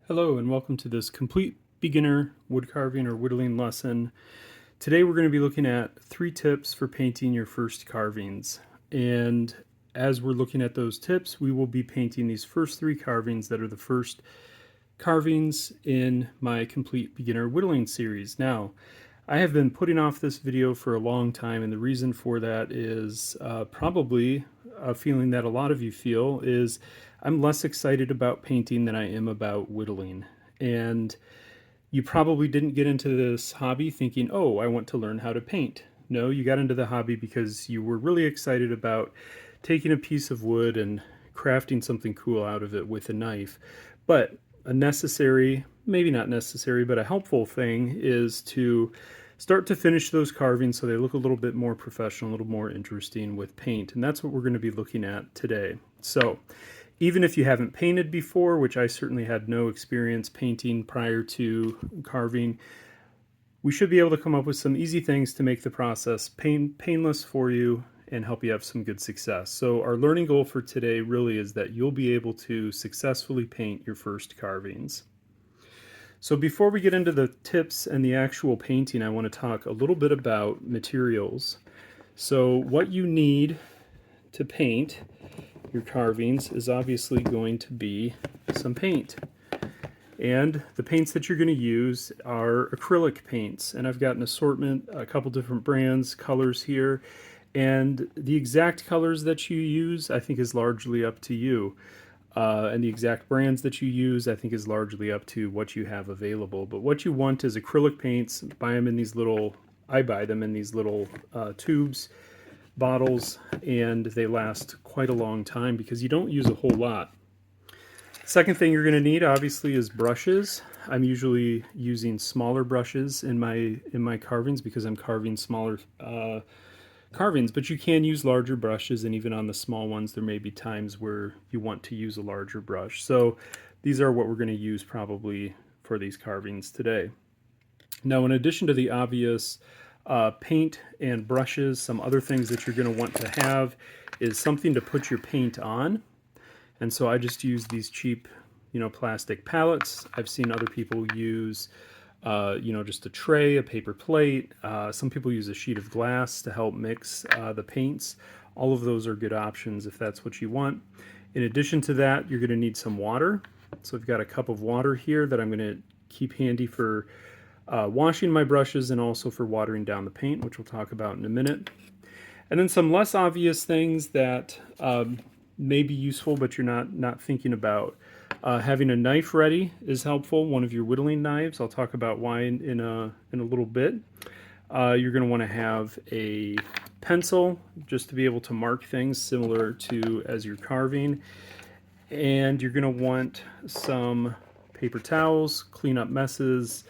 Hello and welcome to this complete beginner wood carving or whittling lesson. Today we're going to be looking at 3 tips for painting your first carvings. And as we're looking at those tips, we will be painting these first 3 carvings that are the first carvings in my Complete Beginner Whittling Series. Now, I have been putting off this video for a long time, and the reason for that is probably a feeling that a lot of you feel is I'm less excited about painting than I am about whittling. And you probably didn't get into this hobby thinking, oh, I want to learn how to paint. No, you got into the hobby because you were really excited about taking a piece of wood and crafting something cool out of it with a knife. But a necessary, maybe not necessary, but a helpful thing is to start to finish those carvings so they look a little bit more professional, a little more interesting with paint. And that's what we're going to be looking at today. So even if you haven't painted before, which I certainly had no experience painting prior to carving, we should be able to come up with some easy things to make the process painless for you and help you have some good success. So our learning goal for today really is that you'll be able to successfully paint your first carvings. So before we get into the tips and the actual painting, I want to talk a little bit about materials. So what you need to paint your carvings is obviously going to be some paint. And the paints that you're going to use are acrylic paints. And I've got an assortment, a couple different brands, colors here. And the exact colors that you use, I think, is largely up to you. And the exact brands that you use, I think, is largely up to what you have available. But what you want is acrylic paints. Buy them in these little, I buy them in these little tubes, bottles, and they last quite a long time because you don't use a whole lot. Second thing you're going to need obviously is brushes. I'm usually using smaller brushes in my carvings because I'm carving smaller carvings, but you can use larger brushes, and even on the small ones there may be times where you want to use a larger brush. So these are what we're going to use probably for these carvings today. Now, in addition to the obvious paint and brushes, some other things that you're going to want to have is something to put your paint on. And so I just use these cheap, plastic palettes. I've seen other people use, just a tray, a paper plate. Some people use a sheet of glass to help mix the paints. All of those are good options if that's what you want. In addition to that, you're going to need some water. So I've got a cup of water here that I'm going to keep handy for washing my brushes and also for watering down the paint, which we'll talk about in a minute. And then some less obvious things that may be useful, but you're not thinking about. Having a knife ready is helpful. One of your whittling knives. I'll talk about why in a little bit. You're going to want to have a pencil just to be able to mark things similar to as you're carving. And you're going to want some paper towels, clean up messes,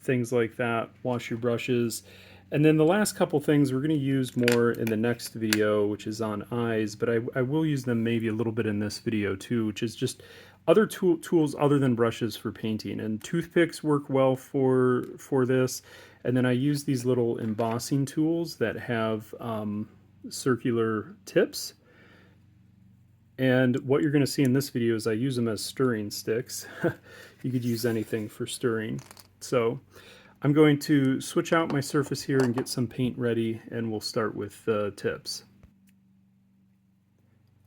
things like that. Wash your brushes. And then the last couple things we're going to use more in the next video, which is on eyes, but I will use them maybe a little bit in this video too, which is just other tools other than brushes for painting. And toothpicks work well for this. And then I use these little embossing tools that have circular tips. And what you're going to see in this video is I use them as stirring sticks. You could use anything for stirring. So I'm going to switch out my surface here and get some paint ready, and we'll start with the tips.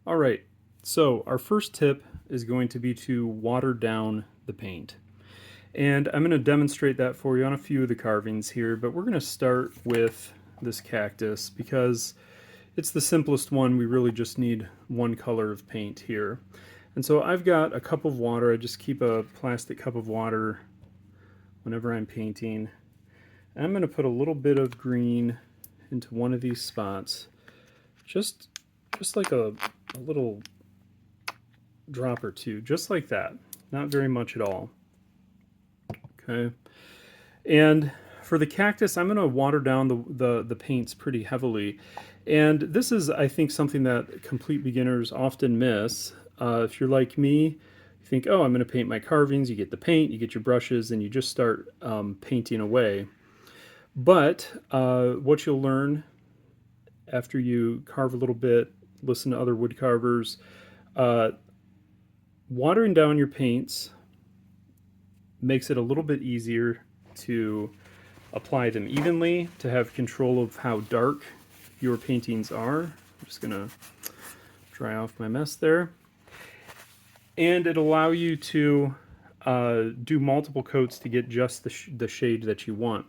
All right, so our first tip is going to be to water down the paint. And I'm going to demonstrate that for you on a few of the carvings here, but we're going to start with this cactus because it's the simplest one. We really just need one color of paint here. And so I've got a cup of water. I just keep a plastic cup of water whenever I'm painting. And I'm going to put a little bit of green into one of these spots, just like a little drop or two, just like that. Not very much at all. Okay. And for the cactus, I'm going to water down the paints pretty heavily. And this is, I think, something that complete beginners often miss. If you're like me, you think, oh, I'm going to paint my carvings. You get the paint, you get your brushes, and you just start painting away. But what you'll learn after you carve a little bit, listen to other wood carvers, Watering down your paints makes it a little bit easier to apply them evenly, to have control of how dark your paintings are. I'm just gonna dry off my mess there. And it'll allow you to do multiple coats to get just the shade that you want.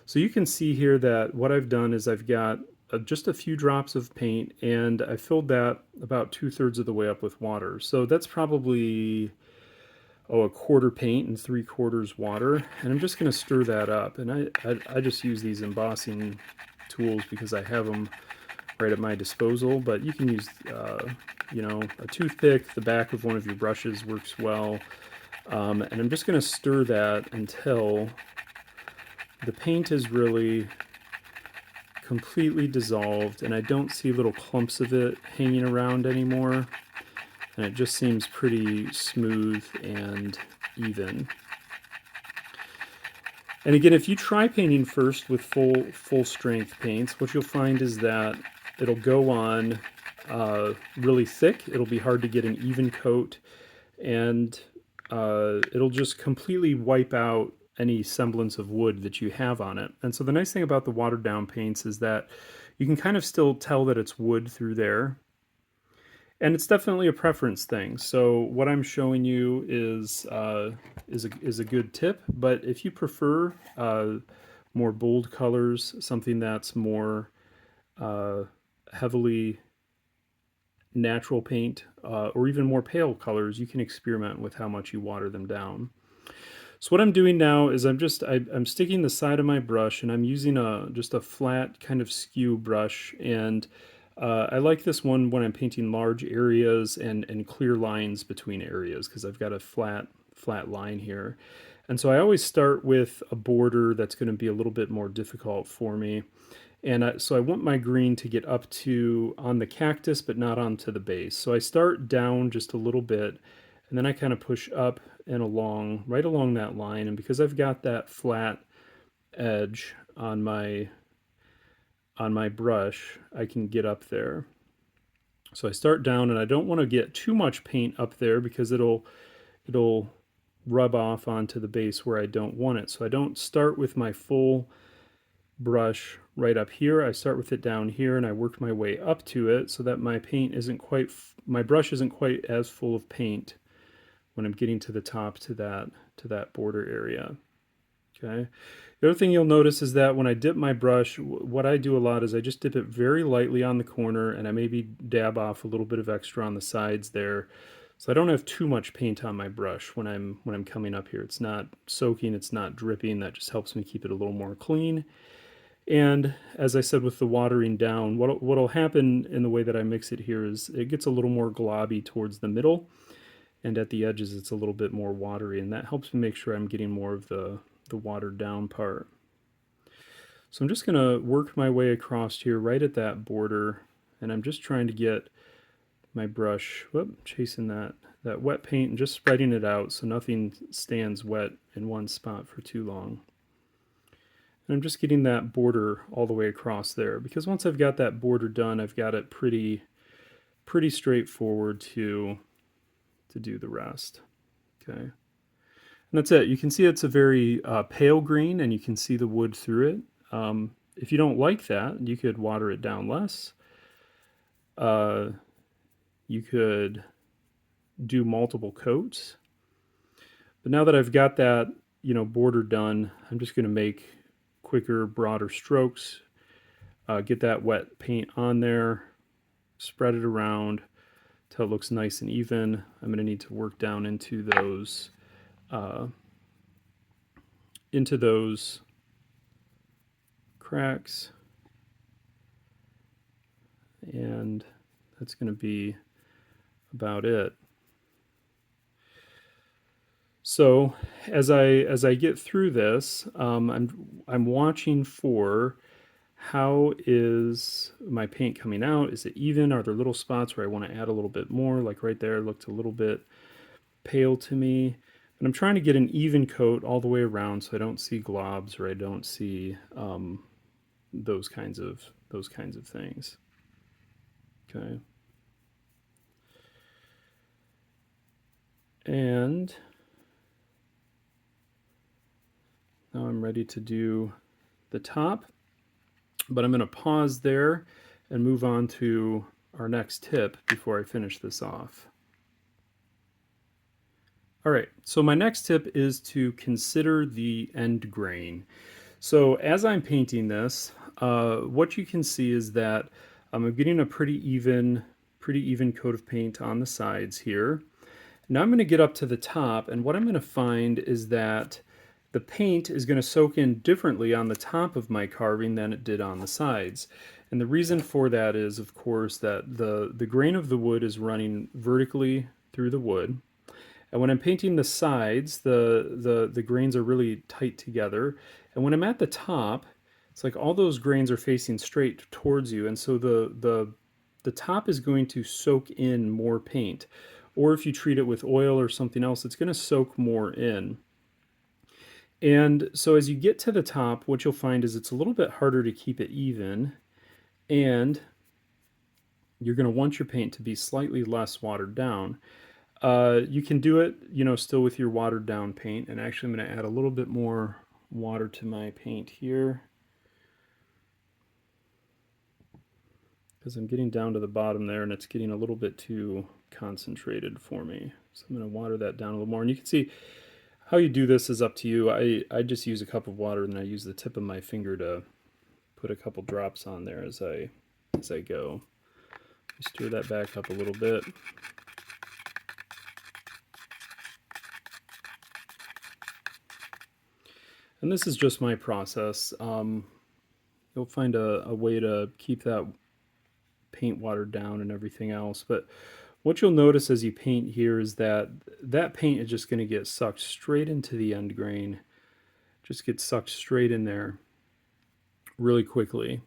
So you can see here that what I've done is I've got just a few drops of paint, and I filled that about 2/3 of the way up with water. So that's probably a quarter paint and 3/4 water, and I'm just going to stir that up. And I just use these embossing tools because I have them right at my disposal, but you can use a toothpick. The back of one of your brushes works well. And I'm just going to stir that until the paint is really completely dissolved and I don't see little clumps of it hanging around anymore, and it just seems pretty smooth and even. And again, if you try painting first with full strength paints, what you'll find is that it'll go on really thick. It'll be hard to get an even coat, and it'll just completely wipe out any semblance of wood that you have on it. And so the nice thing about the watered down paints is that you can kind of still tell that it's wood through there. And it's definitely a preference thing. So what I'm showing you is a good tip. But if you prefer more bold colors, something that's more heavily natural paint, or even more pale colors, you can experiment with how much you water them down. So what I'm doing now is I'm sticking the side of my brush, and I'm using just a flat kind of skew brush, and I like this one when I'm painting large areas and clear lines between areas, because I've got a flat line here. And so I always start with a border that's going to be a little bit more difficult for me. And so I want my green to get up to on the cactus, but not onto the base. So I start down just a little bit, and then I kind of push up and along, right along that line. And because I've got that flat edge on my brush, I can get up there. So I start down, and I don't want to get too much paint up there because it'll rub off onto the base where I don't want it. So I don't start with my full brush right up here. I start with it down here, and I work my way up to it so that my brush isn't quite as full of paint when I'm getting to the top to that border area. Okay. The other thing you'll notice is that when I dip my brush, what I do a lot is I just dip it very lightly on the corner, and I maybe dab off a little bit of extra on the sides there, so I don't have too much paint on my brush when I'm coming up here. It's not soaking, it's not dripping. That just helps me keep it a little more clean. And as I said with the watering down, what'll happen in the way that I mix it here is it gets a little more globby towards the middle, and at the edges it's a little bit more watery, and that helps me make sure I'm getting more of the watered down part. So I'm just going to work my way across here right at that border, and I'm just trying to get my brush, chasing that wet paint and just spreading it out so nothing stands wet in one spot for too long. And I'm just getting that border all the way across there, because once I've got that border done, I've got it pretty straightforward to do the rest. Okay. And that's it. You can see it's a very pale green, and you can see the wood through it. If you don't like that, you could water it down less. You could do multiple coats. But now that I've got that, border done, I'm just going to make quicker, broader strokes. Get that wet paint on there, spread it around till it looks nice and even. I'm going to need to work down into those cracks, and that's going to be about it. So as I get through this, I'm watching for how is my paint coming out. Is it even? Are there little spots where I want to add a little bit more? Like right there, it looked a little bit pale to me. And I'm trying to get an even coat all the way around so I don't see globs, or I don't see those kinds of things. Okay. And now I'm ready to do the top, but I'm going to pause there and move on to our next tip before I finish this off. All right, so my next tip is to consider the end grain. So as I'm painting this, what you can see is that I'm getting a pretty even coat of paint on the sides here. Now I'm going to get up to the top, and what I'm going to find is that the paint is going to soak in differently on the top of my carving than it did on the sides. And the reason for that is, of course, that the grain of the wood is running vertically through the wood. And when I'm painting the sides, the grains are really tight together. And when I'm at the top, it's like all those grains are facing straight towards you. And so the top is going to soak in more paint. Or if you treat it with oil or something else, it's going to soak more in. And so as you get to the top, what you'll find is it's a little bit harder to keep it even. And you're going to want your paint to be slightly less watered down. You can do it, still with your watered down paint. And actually, I'm going to add a little bit more water to my paint here, because I'm getting down to the bottom there and it's getting a little bit too concentrated for me. So I'm going to water that down a little more. And you can see how you do this is up to you. I just use a cup of water and then I use the tip of my finger to put a couple drops on there as I go. Stir that back up a little bit. And this is just my process. You'll find a way to keep that paint watered down and everything else. But what you'll notice as you paint here is that that paint is just going to get sucked straight into the end grain. Just gets sucked straight in there really quickly.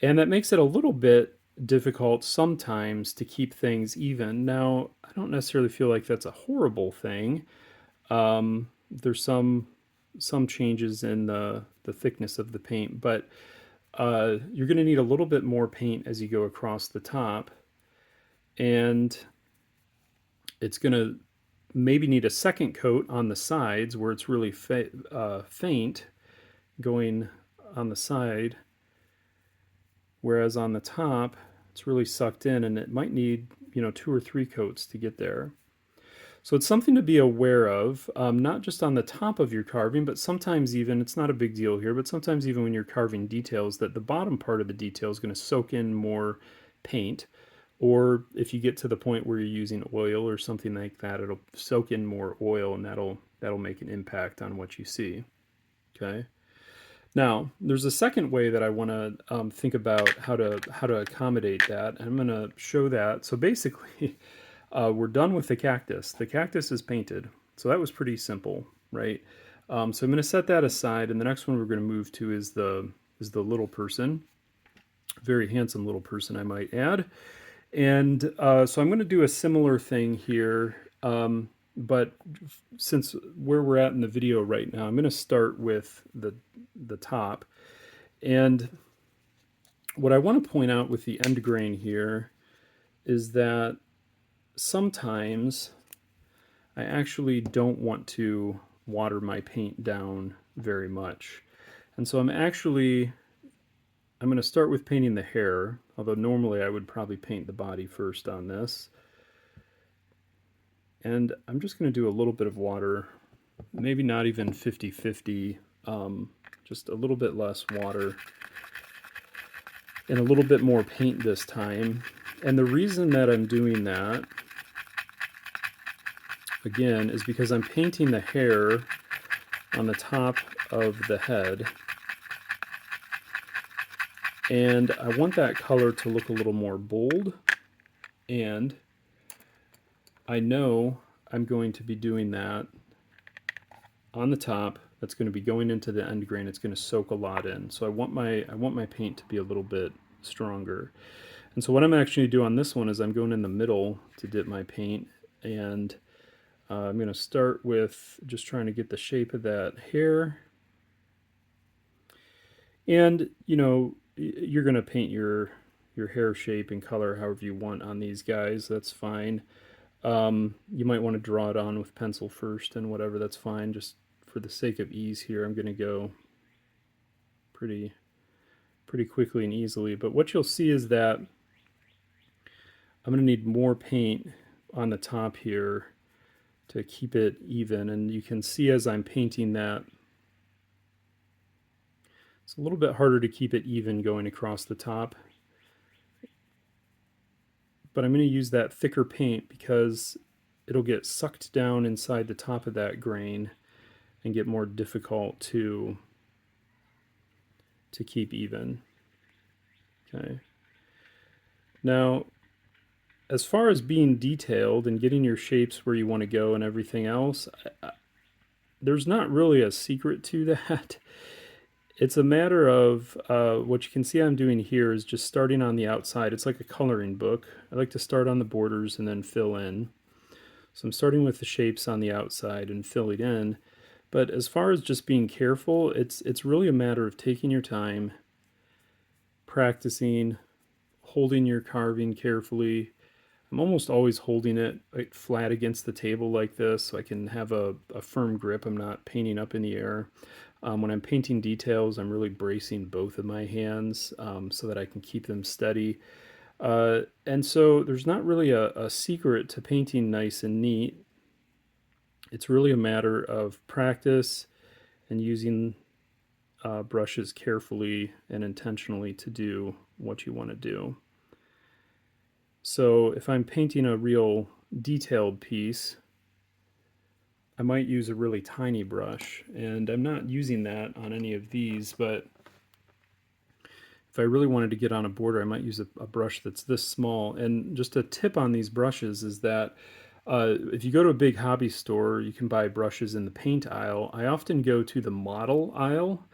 And that makes it a little bit difficult sometimes to keep things even. Now, I don't necessarily feel like that's a horrible thing. There's some changes in the thickness of the paint, but you're going to need a little bit more paint as you go across the top, and it's going to maybe need a second coat on the sides where it's really faint going on the side, whereas on the top it's really sucked in, and it might need 2 or 3 coats to get there. So it's something to be aware of, not just on the top of your carving, but sometimes even, it's not a big deal here, but sometimes even when you're carving details, that the bottom part of the detail is going to soak in more paint. Or if you get to the point where you're using oil or something like that, it'll soak in more oil, and that'll make an impact on what you see. Okay. Now, there's a second way that I want to think about how to accommodate that, and I'm going to show that. So basically, we're done with the cactus. The cactus is painted, so that was pretty simple, right? So I'm going to set that aside, and the next one we're going to move to is the little person, very handsome little person, I might add. And so I'm going to do a similar thing here, but since where we're at in the video right now, I'm going to start with the top. And what I want to point out with the end grain here is that sometimes I actually don't want to water my paint down very much. And so I'm going to start with painting the hair, although normally I would probably paint the body first on this. And I'm just going to do a little bit of water, maybe not even 50-50, just a little bit less water and a little bit more paint this time. And the reason that I'm doing that, again, is because I'm painting the hair on the top of the head. And I want that color to look a little more bold. And I know I'm going to be doing that on the top. That's going to be going into the end grain. It's going to soak a lot in. So I want my paint to be a little bit stronger. And so what I'm actually doing on this one is I'm going in the middle to dip my paint, and I'm going to start with just trying to get the shape of that hair. And you're going to paint your hair shape and color however you want on these guys. That's fine. You might want to draw it on with pencil first and whatever, that's fine. Just for the sake of ease here, I'm going to go pretty quickly and easily. But what you'll see is that I'm going to need more paint on the top here to keep it even. And you can see as I'm painting that, it's a little bit harder to keep it even going across the top. But I'm going to use that thicker paint because it'll get sucked down inside the top of that grain and get more difficult to keep even. Okay. Now, as far as being detailed and getting your shapes where you want to go and everything else, there's not really a secret to that. It's a matter of what you can see I'm doing here is just starting on the outside. It's like a coloring book. I like to start on the borders and then fill in. So I'm starting with the shapes on the outside and filling in. But as far as just being careful, it's really a matter of taking your time, practicing, holding your carving carefully. I'm almost always holding it like flat against the table like this so I can have a firm grip. I'm not painting up in the air. When I'm painting details, I'm really bracing both of my hands so that I can keep them steady. And so there's not really a secret to painting nice and neat. It's really a matter of practice and using brushes carefully and intentionally to do what you want to do. So if I'm painting a real detailed piece, I might use a really tiny brush, and I'm not using that on any of these, but if I really wanted to get on a border, I might use a brush that's this small. And just a tip on these brushes is that if you go to a big hobby store, you can buy brushes in the paint aisle. I often go to the model aisle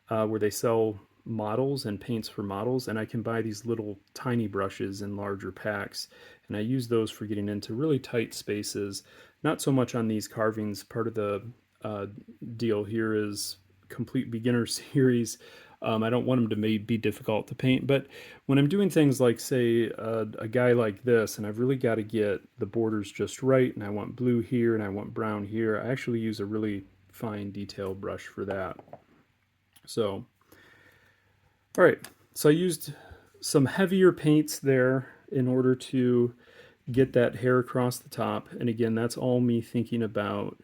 where they sell models and paints for models, and I can buy these little tiny brushes in larger packs, and I use those for getting into really tight spaces. Not so much on these carvings. Part of the deal here is Complete Beginner Series. I don't want them to be difficult to paint, but when I'm doing things like, say, a guy like this, and I've really got to get the borders just right, and I want blue here and I want brown here, I actually use a really fine detail brush for that. So, all right, so I used some heavier paints there in order to get that hair across the top. And again, that's all me thinking about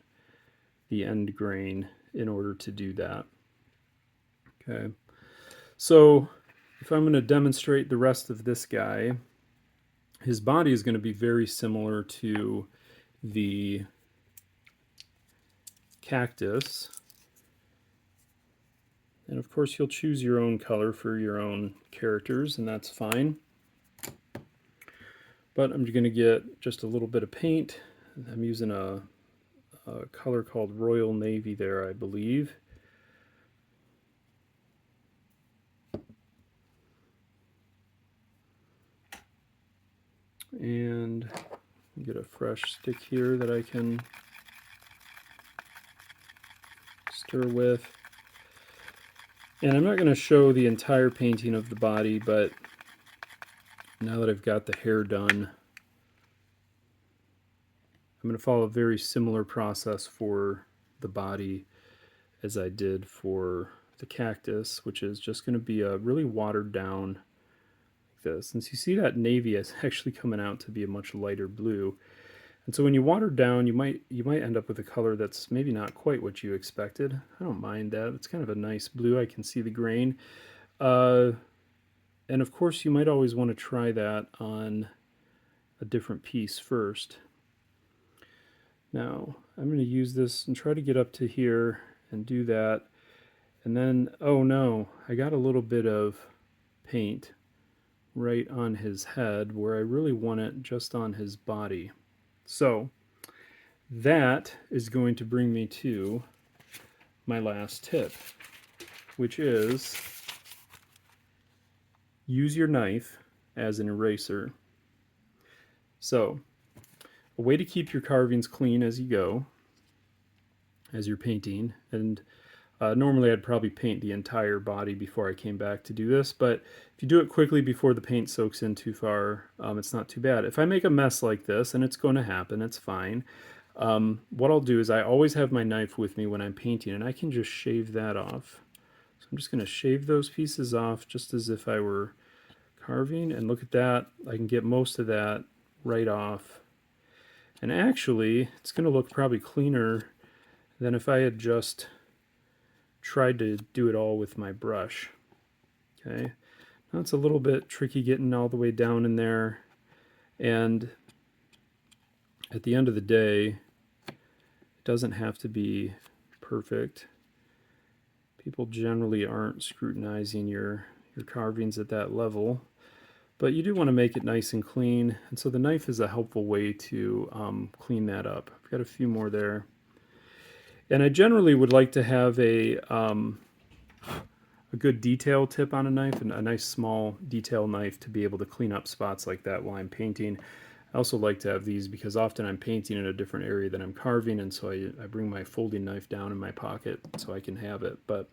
the end grain in order to do that. Okay, so if I'm going to demonstrate the rest of this guy, his body is going to be very similar to the cactus. And of course, you'll choose your own color for your own characters, and that's fine. But I'm going to get just a little bit of paint. I'm using a color called Royal Navy there, I believe. And get a fresh stick here that I can stir with. And I'm not going to show the entire painting of the body, but now that I've got the hair done, I'm going to follow a very similar process for the body as I did for the cactus, which is just going to be a really watered down like this. And so you see that navy is actually coming out to be a much lighter blue. And so when you water down, you might end up with a color that's maybe not quite what you expected. I don't mind that. It's kind of a nice blue. I can see the grain. And of course, you might always want to try that on a different piece first. Now, I'm going to use this and try to get up to here and do that. And then, oh no, I got a little bit of paint right on his head where I really want it just on his body. So that is going to bring me to my last tip, which is use your knife as an eraser. So a way to keep your carvings clean as you go, as you're painting, and Normally I'd probably paint the entire body before I came back to do this, but if you do it quickly before the paint soaks in too far, it's not too bad. If I make a mess like this, and it's going to happen, it's fine, what I'll do is I always have my knife with me when I'm painting, and I can just shave that off. So I'm just going to shave those pieces off just as if I were carving, and look at that, I can get most of that right off. And actually, it's going to look probably cleaner than if I had just tried to do it all with my brush. Okay, now it's a little bit tricky getting all the way down in there, and at the end of the day, it doesn't have to be perfect. People generally aren't scrutinizing your carvings at that level, but you do want to make it nice and clean, and so the knife is a helpful way to clean that up. I've got a few more there. And I generally would like to have a good detail tip on a knife, and a nice small detail knife to be able to clean up spots like that while I'm painting. I also like to have these because often I'm painting in a different area than I'm carving, and so I bring my folding knife down in my pocket so I can have it. But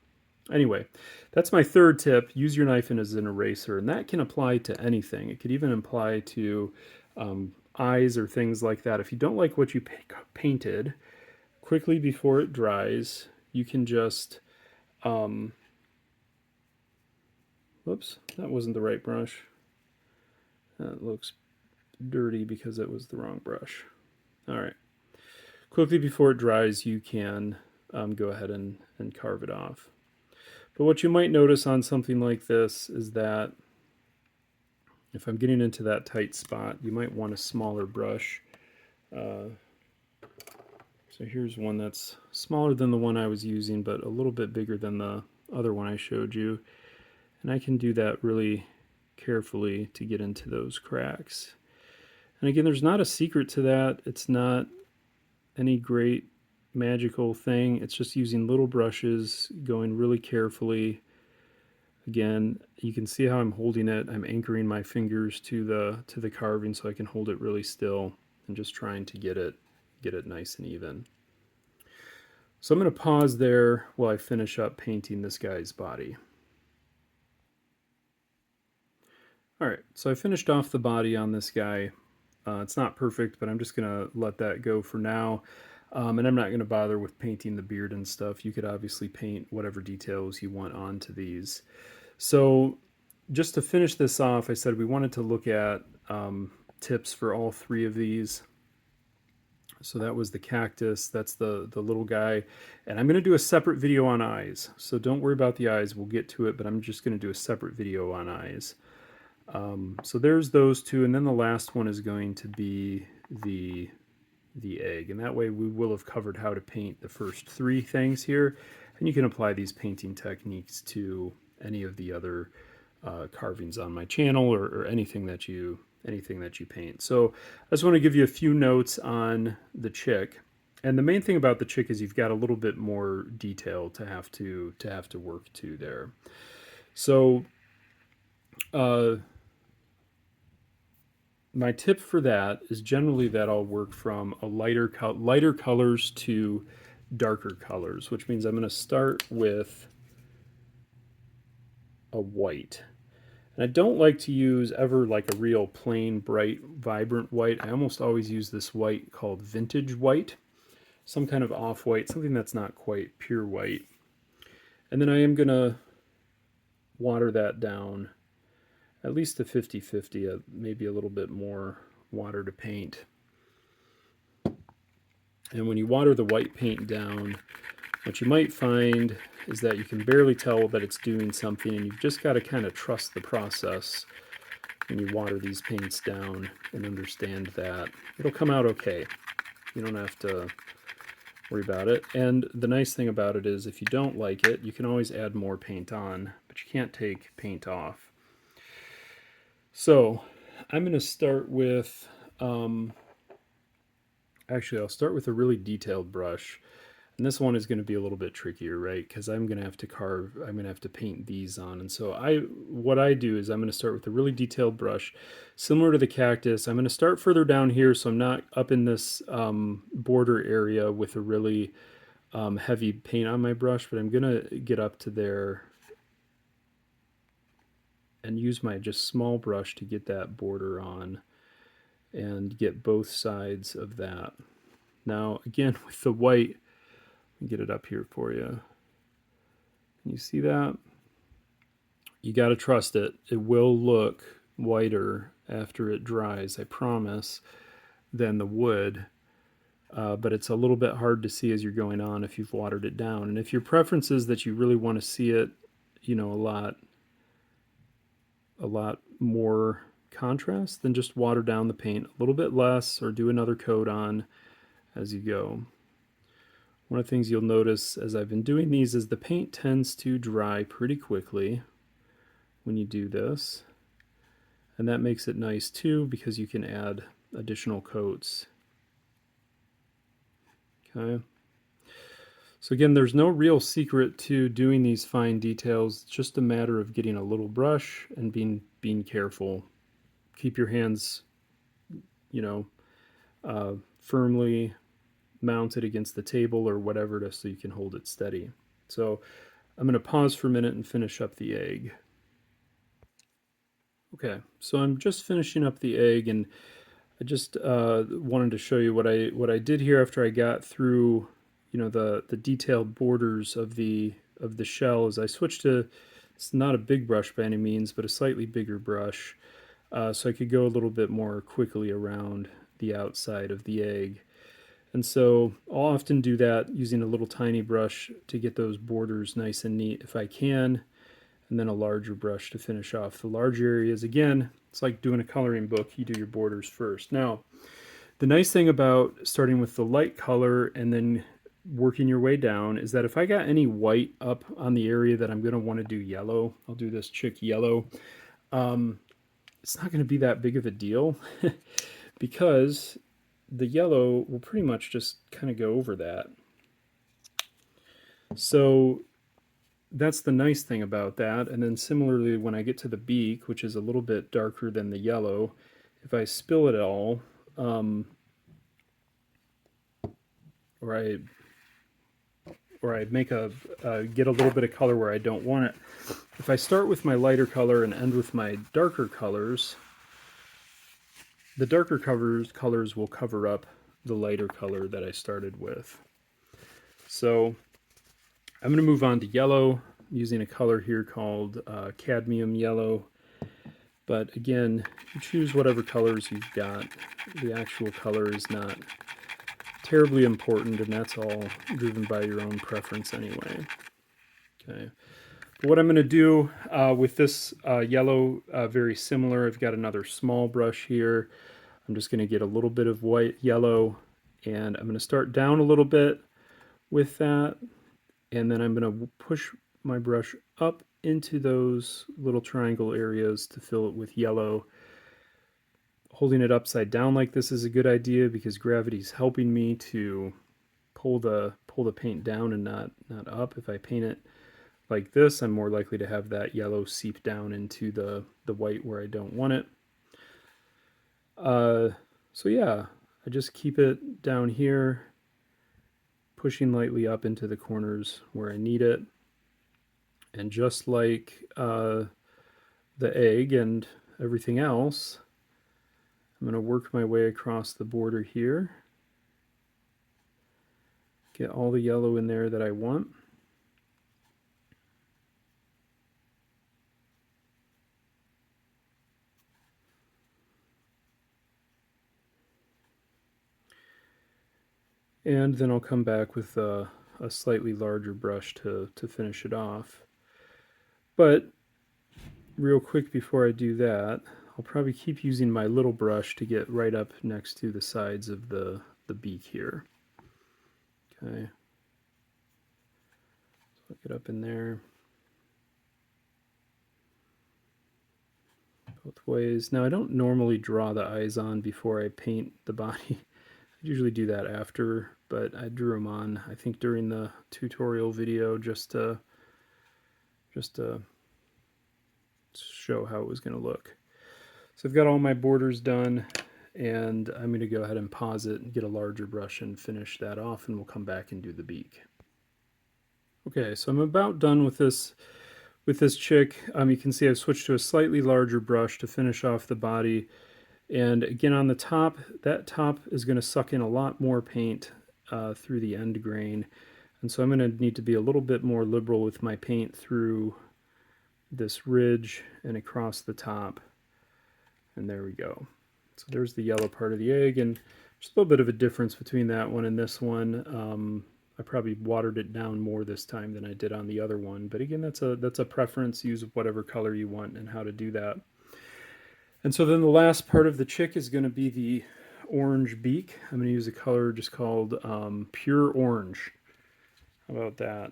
anyway, that's my third tip. Use your knife as an eraser, and that can apply to anything. It could even apply to eyes or things like that. If you don't like what you painted, quickly before it dries, you can just whoops, that wasn't the right brush. That looks dirty because it was the wrong brush. All right, quickly before it dries, you can go ahead and carve it off. But what you might notice on something like this is that if I'm getting into that tight spot, you might want a smaller brush. So here's one that's smaller than the one I was using, but a little bit bigger than the other one I showed you. And I can do that really carefully to get into those cracks. And again, there's not a secret to that. It's not any great magical thing. It's just using little brushes, going really carefully. Again, you can see how I'm holding it. I'm anchoring my fingers to the carving so I can hold it really still, and just trying to get it nice and even. So I'm going to pause there while I finish up painting this guy's body. Alright, so I finished off the body on this guy. It's not perfect, but I'm just going to let that go for now. And I'm not going to bother with painting the beard and stuff. You could obviously paint whatever details you want onto these. So just to finish this off, I said we wanted to look at tips for all three of these. So that was the cactus, that's the little guy. And I'm going to do a separate video on eyes. So don't worry about the eyes, we'll get to it, but I'm just going to do a separate video on eyes. So there's those two, and then the last one is going to be the egg. And that way we will have covered how to paint the first three things here. And you can apply these painting techniques to any of the other carvings on my channel, or anything that you paint. So I just want to give you a few notes on the chick. And the main thing about the chick is you've got a little bit more detail to have to work to there. So my tip for that is generally that I'll work from a lighter colors to darker colors, which means I'm going to start with a white. And I don't like to use ever like a real plain, bright, vibrant white. I almost always use this white called vintage white, some kind of off-white, something that's not quite pure white. And then I am going to water that down at least to 50-50, maybe a little bit more water to paint. And when you water the white paint down, what you might find is that you can barely tell that it's doing something, and you've just got to kind of trust the process when you water these paints down and understand that it'll come out okay. You don't have to worry about it. And the nice thing about it is if you don't like it, you can always add more paint on, but you can't take paint off. So I'm going to start with, actually I'll start with a really detailed brush. And this one is going to be a little bit trickier, right? Because I'm going to have to paint these on. And so what I do is I'm going to start with a really detailed brush, similar to the cactus. I'm going to start further down here so I'm not up in this border area with a really heavy paint on my brush, but I'm gonna get up to there and use my just small brush to get that border on and get both sides of that. Now again, with the white, get it up here for you. Can you see that? You got to trust it. It will look whiter after it dries, I promise, than the wood. But it's a little bit hard to see as you're going on if you've watered it down. And if your preference is that you really want to see it, you know, a lot more contrast, then just water down the paint a little bit less or do another coat on as you go. One of the things you'll notice as I've been doing these is the paint tends to dry pretty quickly when you do this. And that makes it nice too because you can add additional coats. Okay. So again, there's no real secret to doing these fine details. It's just a matter of getting a little brush and being careful. Keep your hands, you know, firmly mounted against the table or whatever just so you can hold it steady. So I'm going to pause for a minute and finish up the egg. Okay, so I'm just finishing up the egg, and I just wanted to show you what I did here after I got through, you know, the detailed borders of the shell. Is I switched to, it's not a big brush by any means, but a slightly bigger brush, so I could go a little bit more quickly around the outside of the egg. And so I'll often do that using a little tiny brush to get those borders nice and neat if I can, and then a larger brush to finish off the larger areas. Again, it's like doing a coloring book. You do your borders first. Now, the nice thing about starting with the light color and then working your way down is that if I got any white up on the area that I'm going to want to do yellow, I'll do this chick yellow. It's not going to be that big of a deal because the yellow will pretty much just kind of go over that. So that's the nice thing about that. And then similarly, when I get to the beak, which is a little bit darker than the yellow, if I spill it all, or I make get a little bit of color where I don't want it. If I start with my lighter color and end with my darker colors, the darker colors will cover up the lighter color that I started with. So I'm going to move on to yellow, using a color here called cadmium yellow. But again, you choose whatever colors you've got. The actual color is not terribly important, and that's all driven by your own preference anyway. Okay. But what I'm going to do with this yellow, very similar. I've got another small brush here. I'm just going to get a little bit of white yellow, and I'm going to start down a little bit with that, and then I'm going to push my brush up into those little triangle areas to fill it with yellow. Holding it upside down like this is a good idea because gravity's helping me to pull the paint down and not up. If I paint it like this, I'm more likely to have that yellow seep down into the white where I don't want it. So yeah, I just keep it down here, pushing lightly up into the corners where I need it. And just like the egg and everything else, I'm going to work my way across the border here. Get all the yellow in there that I want. And then I'll come back with a slightly larger brush to finish it off. But real quick before I do that, I'll probably keep using my little brush to get right up next to the sides of the beak here. Okay. So I'll get up in there. Both ways. Now I don't normally draw the eyes on before I paint the body. I usually do that after, but I drew them on, I think, during the tutorial video just to show how it was going to look. So I've got all my borders done, and I'm going to go ahead and pause it and get a larger brush and finish that off, and we'll come back and do the beak. Okay, so I'm about done with this chick. You can see I've switched to a slightly larger brush to finish off the body. And again, on the top, that top is going to suck in a lot more paint through the end grain. And so I'm going to need to be a little bit more liberal with my paint through this ridge and across the top. And there we go. So there's the yellow part of the egg, and there's a little bit of a difference between that one and this one. I probably watered it down more this time than I did on the other one. But again, that's a preference. Use whatever color you want and how to do that. And so then the last part of the chick is going to be the orange beak. I'm going to use a color just called Pure Orange. How about that?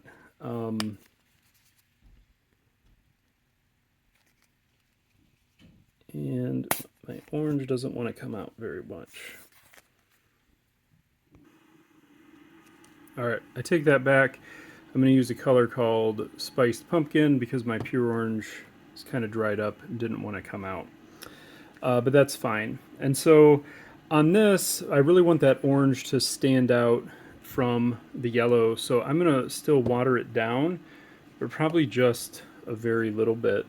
And my orange doesn't want to come out very much. Alright, I take that back. I'm going to use a color called Spiced Pumpkin because my pure orange is kind of dried up and didn't want to come out. But that's fine. And so on this, I really want that orange to stand out from the yellow. So I'm going to still water it down, but probably just a very little bit.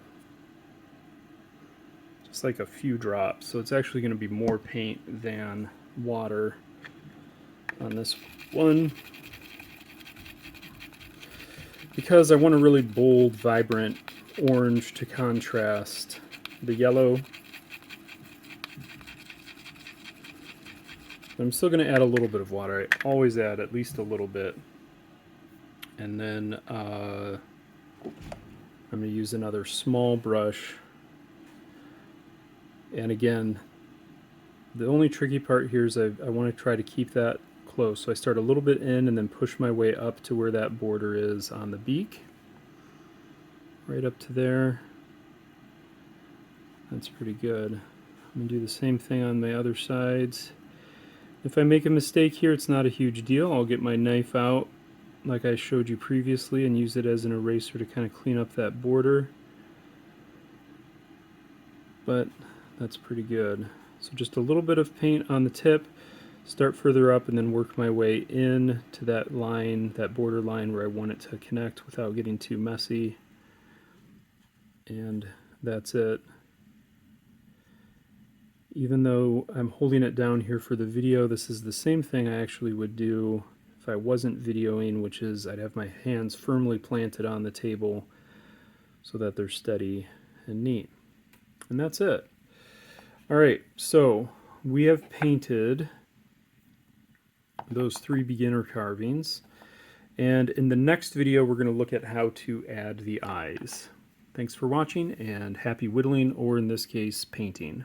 Just like a few drops. So it's actually going to be more paint than water on this one, because I want a really bold, vibrant orange to contrast the yellow. But I'm still going to add a little bit of water. I always add at least a little bit. And then I'm going to use another small brush. And again, the only tricky part here is I want to try to keep that close. So I start a little bit in and then push my way up to where that border is on the beak. Right up to there. That's pretty good. I'm going to do the same thing on my other sides. If I make a mistake here, it's not a huge deal. I'll get my knife out like I showed you previously and use it as an eraser to kind of clean up that border. But that's pretty good. So just a little bit of paint on the tip, start further up, and then work my way in to that line, that border line where I want it to connect without getting too messy. And that's it. Even though I'm holding it down here for the video, this is the same thing I actually would do if I wasn't videoing, which is I'd have my hands firmly planted on the table so that they're steady and neat. And that's it. Alright, so we have painted those 3 beginner carvings, and in the next video we're going to look at how to add the eyes. Thanks for watching, and happy whittling, or in this case, painting.